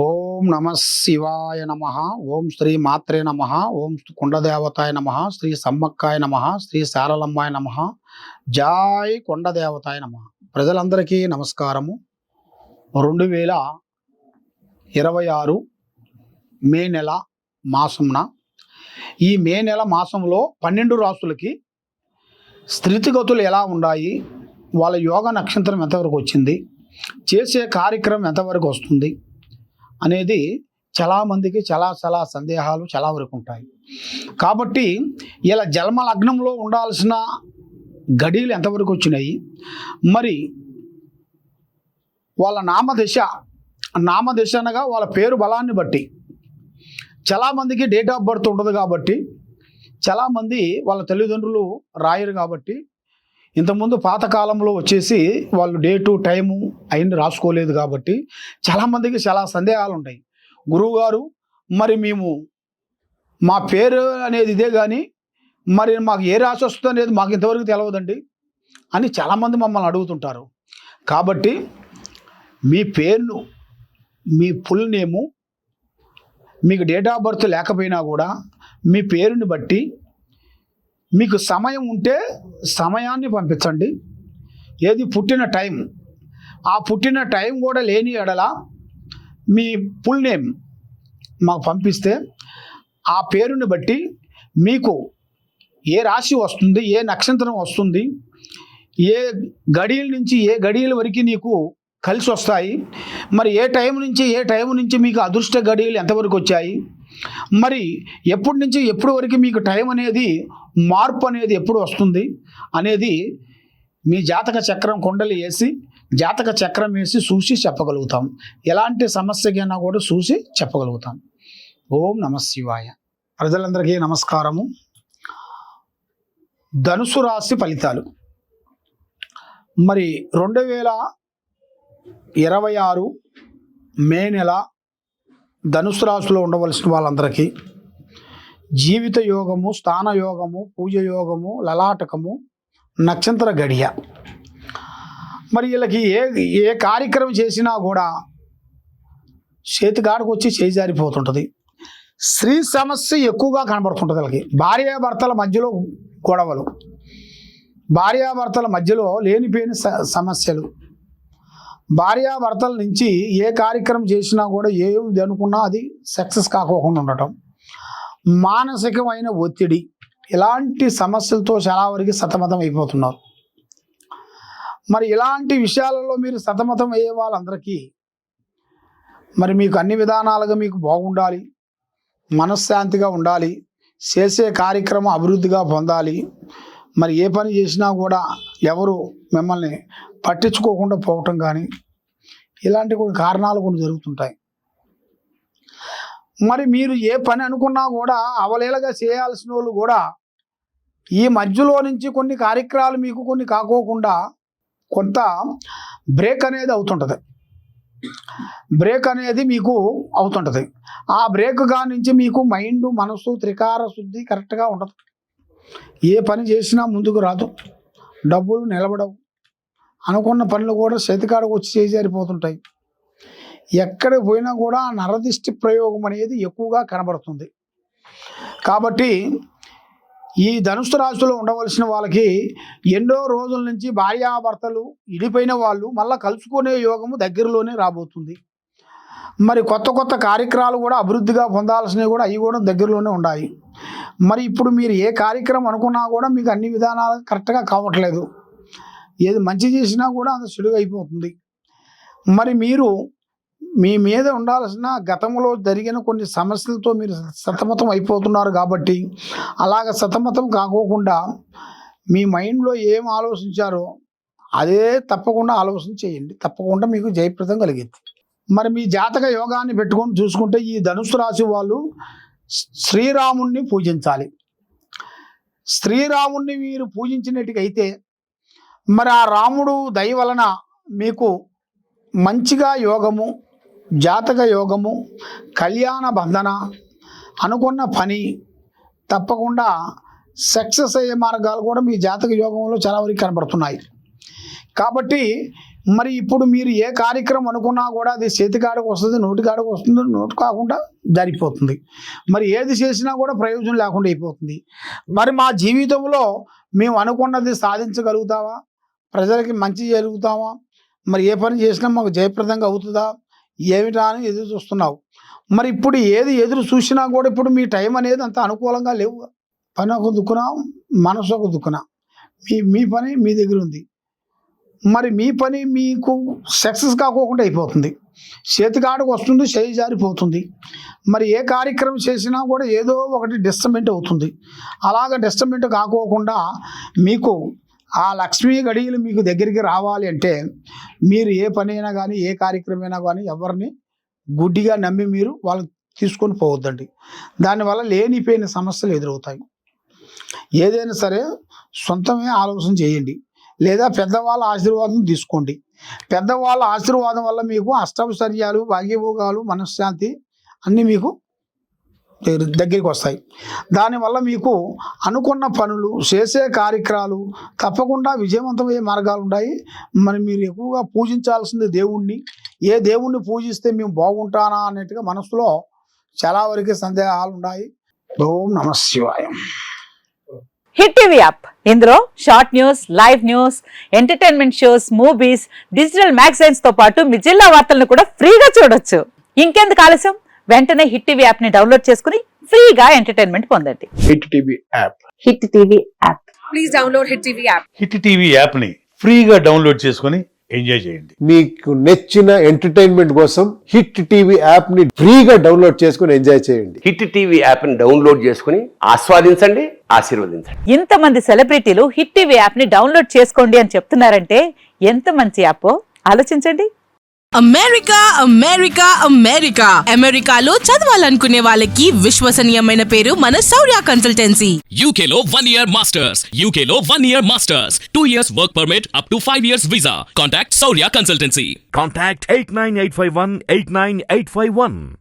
ఓం నమ శివాయ నమ. ఓం శ్రీ మాత్రే నమ. ఓం కొండదేవతాయ నమ. శ్రీ సమ్మక్కాయ నమ. శ్రీ శారలమ్మాయ నమ. జాయ్ కొండదేవతాయ నమ. ప్రజలందరికీ నమస్కారము. 2026 మే నెల మాసంన ఈ మే నెల మాసంలో 12 రాసులకి స్థితిగతులు ఎలా ఉన్నాయి, వాళ్ళ యోగ నక్షత్రం ఎంతవరకు వచ్చింది, చేసే కార్యక్రమం ఎంతవరకు వస్తుంది అనేది చాలామందికి చాలా సందేహాలు చాలా వరకు ఉంటాయి. కాబట్టి ఇలా జన్మ లగ్నంలో ఉండాల్సిన గడియలు ఎంతవరకు వచ్చినాయి, మరి వాళ్ళ నామదశ అనగా వాళ్ళ పేరు బలాన్ని బట్టి చాలామందికి డేట్ ఆఫ్ బర్త్ ఉండదు. కాబట్టి చాలామంది వాళ్ళ తల్లిదండ్రులు రాయరు. కాబట్టి ఇంతకుముందు పాతకాలంలో వచ్చేసి వాళ్ళు డేటు టైము అయింది రాసుకోలేదు. కాబట్టి చాలామందికి చాలా సందేహాలు ఉంటాయి. గురువుగారు, మరి మా పేరు అనేది ఇదే కానీ మరి మాకు ఏ రాశి వస్తుంది అనేది మాకు ఇంతవరకు తెలియదండి అని చాలామంది మమ్మల్ని అడుగుతుంటారు. కాబట్టి మీ పేరును, మీ ఫుల్ నేము, మీకు డేట్ ఆఫ్ బర్త్ లేకపోయినా కూడా మీ పేరుని బట్టి మీకు సమయం ఉంటే సమయాన్ని పంపించండి. ఏది పుట్టిన టైం, ఆ పుట్టిన టైం కూడా లేని ఎడల మీ ఫుల్ నేమ్ మాకు పంపిస్తే ఆ పేరుని బట్టి మీకు ఏ రాశి వస్తుంది, ఏ నక్షత్రం వస్తుంది, ఏ గడియల నుంచి ఏ గడియల వరకు నీకు కలిసి వస్తాయి, మరి ఏ టైం నుంచి మీకు అదృష్ట గడియలు ఎంతవరకు వచ్చాయి, మరి ఎప్పటి నుంచి ఎప్పటి వరకు మీకు టైం అనేది మార్పు అనేది ఎప్పుడు వస్తుంది అనేది మీ జాతక చక్రం కుండలి వేసి జాతక చక్రం వేసి చూసి చెప్పగలుగుతాం. ఎలాంటి సమస్యకైనా కూడా చూసి చెప్పగలుగుతాం. ఓం నమ శివాయ. ప్రజలందరికీ నమస్కారము. ధనుసు రాశి ఫలితాలు మరి 2026 మే నెల ధనుసు రాశిలో ఉండవలసిన వాళ్ళందరికీ జీవిత యోగము, స్థాన యోగము, పూజ యోగము, లలాటకము, నక్షత్ర గడియ. మరి వీళ్ళకి ఏ కార్యక్రమం చేసినా కూడా చేతికాడకు వచ్చి చేజారిపోతుంటుంది. స్త్రీ సమస్య ఎక్కువగా కనబడుతుంటుంది. వీళ్ళకి భార్యాభర్తల మధ్యలో గొడవలు, భార్యాభర్తల మధ్యలో లేనిపోయిన సమస్యలు, భార్యాభర్తల నుంచి ఏ కార్యక్రమం చేసినా కూడా ఏది అనుకున్నా అది సక్సెస్ కాకోకుండా ఉండటం, మానసికమైన ఒత్తిడి, ఇలాంటి సమస్యలతో చాలా వరకు సతమతం అయిపోతున్నారు. మరి ఇలాంటి విషయాలలో మీరు సతమతం అయ్యే వాళ్ళందరికీ మరి మీకు అన్ని విధానాలుగా మీకు బాగుండాలి, మనశ్శాంతిగా ఉండాలి, చేసే కార్యక్రమం అభివృద్ధిగా పొందాలి, మరి ఏ పని చేసినా కూడా ఎవరు మిమ్మల్ని పట్టించుకోకుండా పోవటం కానీ ఇలాంటి కొన్ని కారణాలు కొన్ని జరుగుతుంటాయి. మరి మీరు ఏ పని అనుకున్నా కూడా అవలేలగా చేయాల్సిన వాళ్ళు కూడా ఈ మధ్యలో నుంచి కొన్ని కార్యక్రమాలు మీకు కొన్ని కాకోకుండా కొంత బ్రేక్ అనేది అవుతుంటుంది. ఆ బ్రేక్ నుంచి మీకు మైండ్, మనసు, త్రికార శుద్ధి కరెక్ట్గా ఉండదు. ఏ పని చేసినా ముందుకు రాదు, డబ్బులు నిలబడవు, అనుకున్న పనులు కూడా చేతికాడకు వచ్చి చేజారిపోతుంటాయి. ఎక్కడికి పోయినా కూడా నరదిష్టి ప్రయోగం అనేది ఎక్కువగా కనబడుతుంది. కాబట్టి ఈ ధనుసు రాశిలో ఉండవలసిన వాళ్ళకి ఎన్నో రోజుల నుంచి భార్యాభర్తలు ఇడిపోయిన వాళ్ళు మళ్ళీ కలుసుకునే యోగము దగ్గరలోనే రాబోతుంది. మరి కొత్త కార్యక్రమాలు కూడా అభివృద్ధిగా పొందాల్సినవి కూడా అవి కూడా దగ్గరలోనే ఉన్నాయి. మరి ఇప్పుడు మీరు ఏ కార్యక్రమం అనుకున్నా కూడా మీకు అన్ని విధానాలు కరెక్ట్గా కావట్లేదు. ఏది మంచి చేసినా కూడా అది చెడుగా అయిపోతుంది. మరి మీరు మీ మీద ఉండాల్సిన గతంలో జరిగిన కొన్ని సమస్యలతో మీరు సతమతం అయిపోతున్నారు. కాబట్టి అలాగ సతమతం కాకోకుండా మీ మైండ్లో ఏం ఆలోచించారో అదే తప్పకుండా ఆలోచన చేయండి. తప్పకుండా మీకు జయప్రదం కలిగింది. మరి మీ జాతక యోగాన్ని పెట్టుకొని చూసుకుంటే ఈ ధనుసు రాశి వాళ్ళు శ్రీరాముణ్ణి పూజించాలి. శ్రీరాముణ్ణి మీరు పూజించినట్టుకైతే మరి ఆ రాముడు దయ వలన మీకు మంచిగా యోగము, జాతక యోగము, కళ్యాణ బంధన, అనుకున్న పని తప్పకుండా సక్సెస్ అయ్యే మార్గాలు కూడా మీ జాతక యోగంలో చాలా వరకు కనబడుతున్నాయి. కాబట్టి మరి ఇప్పుడు మీరు ఏ కార్యక్రమం అనుకున్నా కూడా అది చేతికాడకు వస్తుంది, నోటికాడకు వస్తుంది, నోటు కాకుండా జరిగిపోతుంది. మరి ఏది చేసినా కూడా ప్రయోజనం లేకుండా అయిపోతుంది. మరి మా జీవితంలో మేము అనుకున్నది సాధించగలుగుతావా, ప్రజలకి మంచి జరుగుతావా, మరి ఏ పని చేసినా మాకు జయప్రదంగా అవుతుందా, ఏమిటా అని ఎదురు చూస్తున్నావు. మరి ఇప్పుడు ఏది ఎదురు చూసినా కూడా ఇప్పుడు మీ టైం అనేది అంత అనుకూలంగా లేవు. పని ఒక దుక్కున, మనసు ఒక దుక్కున, మీ పని మీ దగ్గర ఉంది. మరి మీ పని మీకు సక్సెస్ కాకోకుండా అయిపోతుంది, చేతికాడకు వస్తుంది, చేయి జారిపోతుంది. మరి ఏ కార్యక్రమం చేసినా కూడా ఏదో ఒకటి డిస్టర్బెంట్ అవుతుంది. అలాగ డిస్టర్బెంట్ కాకోకుండా మీకు ఆ లక్ష్మీ గడియలు మీకు దగ్గరికి రావాలి అంటే మీరు ఏ పని అయినా కానీ, ఏ కార్యక్రమం అయినా కానీ ఎవరిని గుడ్డిగా నమ్మి మీరు వాళ్ళు తీసుకొని పోవద్దండి. దానివల్ల లేనిపోయిన సమస్యలు ఎదురవుతాయి. ఏదైనా సరే సొంతమే ఆలోచన చేయండి, లేదా పెద్దవాళ్ళ ఆశీర్వాదం తీసుకోండి. పెద్దవాళ్ళ ఆశీర్వాదం వల్ల మీకు అష్టైశ్వర్యాలు, భాగ్యభోగాలు, మనశ్శాంతి అన్నీ మీకు దగ్గరికి వస్తాయి. దానివల్ల మీకు అనుకున్న పనులు, చేసే కార్యక్రమాలు తప్పకుండా విజయవంతమయ్యే మార్గాలు ఉన్నాయి. మరి మీరు ఎక్కువగా పూజించాల్సింది దేవుణ్ణి. ఏ దేవుణ్ణి పూజిస్తే మేము బాగుంటానా అన్నట్టుగా మనసులో చాలా వరకు సందేహాలు ఉన్నాయి. ఓం నమః శివాయ. హిట్ టీవీ యాప్, ఇందులో short news, live news, entertainment shows, movies, digital magazines తో పాటు మీ జిల్లా వార్తలను కూడా ఫ్రీగా చూడొచ్చు. ఇంకెందుకు ఆలస్యం, వెంటనే హిట్ టీవీ యాప్ ని డౌన్లోడ్ చేసుకుని ఫ్రీగా ఎంటర్టైన్మెంట్ పొందండి. Hit TV app. Hit TV app. Please download hit TV app. Hit TV app ని ఫ్రీగా డౌన్లోడ్ చేసుకొని ఎంజాయ్ చేయండి. మీకు నచ్చిన ఎంటర్టైన్మెంట్ కోసం హిట్ టీవీ యాప్ ని ఫ్రీగా డౌన్లోడ్ చేసుకుని ఎంజాయ్ చేయండి. హిట్ టీవీ యాప్ ని డౌన్లోడ్ చేసుకుని ఆస్వాదించండి, ఆశీర్వదించండి. ఇంతమంది సెలబ్రిటీలు హిట్ టీవీ యాప్ ని డౌన్లోడ్ చేసుకోండి అని చెప్తున్నారంటే ఎంత మంచి యాప్ ఆలోచించండి. అమెరికా అమెరికా అమెరికా అమెరికాలో చదవాలనుకునే వాళ్ళకి విశ్వసనీయమైన పేరు మన శౌర్య కన్సల్టెన్సీ. UK లో 1 year masters, UK లో 1 year masters, 2 years work permit up to 5 years visa. Contact Saurya Consultancy. Contact 89851 89851.